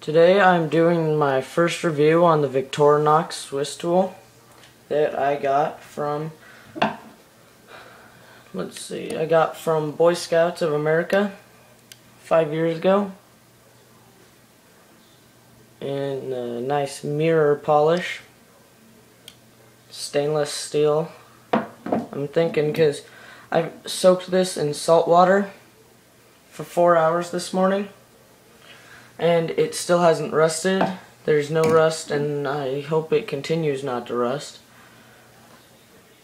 Today I'm doing my first review on the Victorinox Swiss tool that I got from, I got from Boy Scouts of America 5 years ago. And a nice mirror polish, stainless steel. I'm thinking because I soaked this in salt water for 4 hours this morning, and it still hasn't rusted. There's no rust, and I hope it continues not to rust.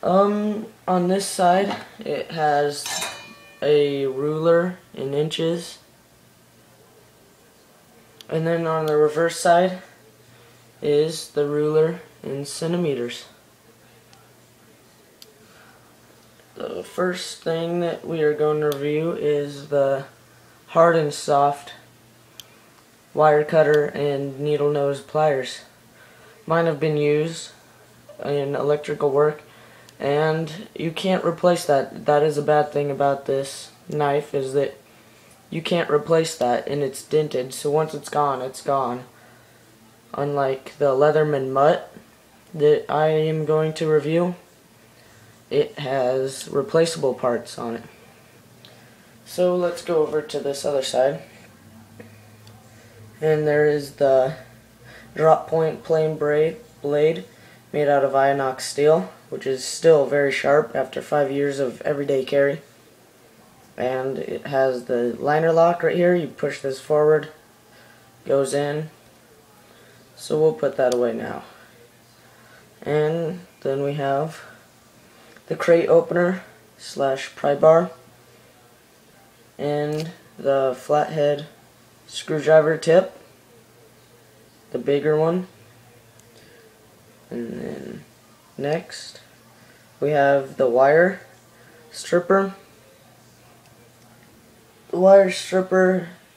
On this side, it has a ruler in inches, and then on the reverse side is the ruler in centimeters. The first thing that we are going to review is the hard and soft wire cutter and needle nose pliers. Mine have been used in electrical work, and you can't replace that. That is a bad thing about this knife, is that you can't replace that, and it's dented, so once it's gone, it's gone. Unlike the Leatherman Mutt that I am going to review, it has replaceable parts on it. So let's go over to this other side. And there is the drop point plain blade made out of inox steel, which is still very sharp after 5 years of everyday carry. And it has the liner lock right here. You push this forward, goes in. So we'll put that away now. And then we have the crate opener / pry bar and the flathead screwdriver tip, the bigger one. And then next we have the wire stripper,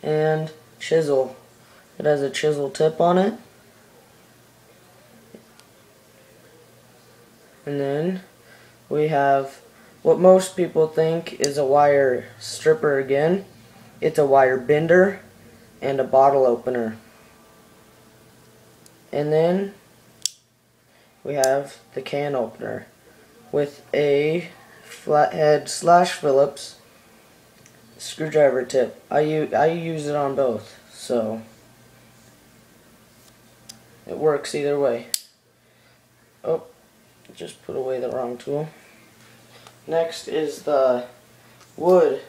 and chisel. It has a chisel tip on it. And then we have what most people think is a wire stripper again. It's a wire bender and a bottle opener. And then we have the can opener with a flathead / Phillips screwdriver tip. I use it on both, so it works either way. Oh, just put away the wrong tool. Next is the wood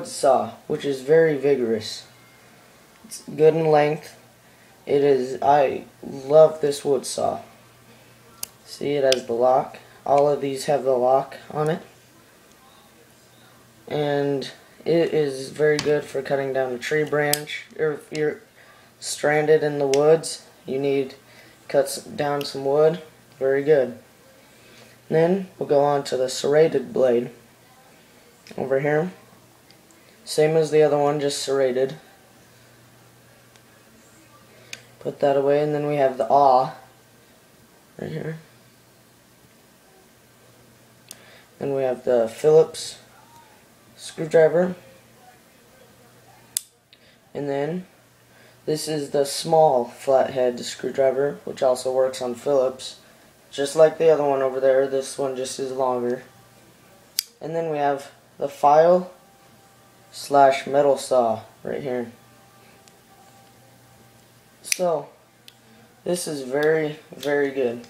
saw, which is very vigorous. It's good in length. I love this wood saw. See, it has the lock. All of these have the lock on it. And it is very good for cutting down a tree branch, or if you're stranded in the woods, you need cuts down some wood. Very good. Then we'll go on to the serrated blade over here. Same as the other one, just serrated. Put that away, and then we have the awl right here. Then we have the Phillips screwdriver. And then this is the small flathead screwdriver, which also works on Phillips. Just like the other one over there, this one just is longer. And then we have the file / metal saw right here. So this is very, very good.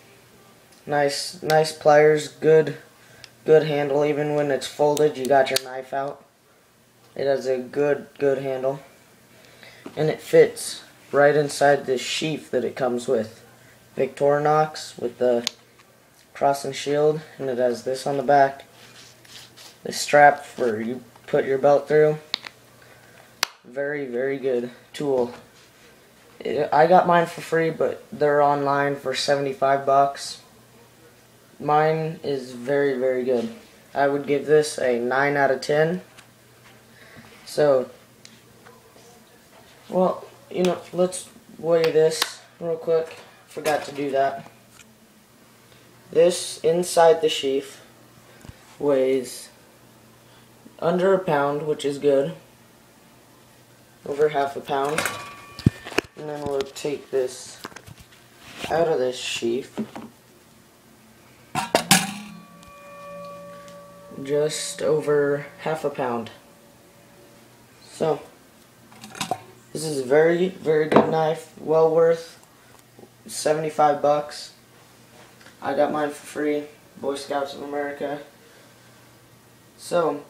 Nice pliers, good handle. Even when it's folded, you got your knife out. It has a good handle, and it fits right inside this sheath that it comes with. Victorinox with the cross and shield, and it has this on the back, the strap for you put your belt through. Very, very good tool. I got mine for free, but they're online for 75 bucks. Mine is very, very good. I would give this a 9 out of 10. So, well, let's weigh this real quick. Forgot to do that. This inside the sheath weighs under a pound, which is good. Over half a pound. And then we'll take this out of this sheath. Just over half a pound. So, this is a very, very good knife. Well worth 75 bucks. I got mine for free. Boy Scouts of America. So,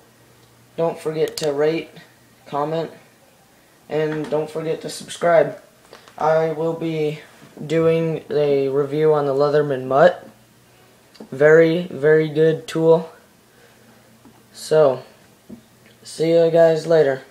don't forget to rate, comment, and don't forget to subscribe. I will be doing a review on the Leatherman Mutt. Very, very good tool. So, see you guys later.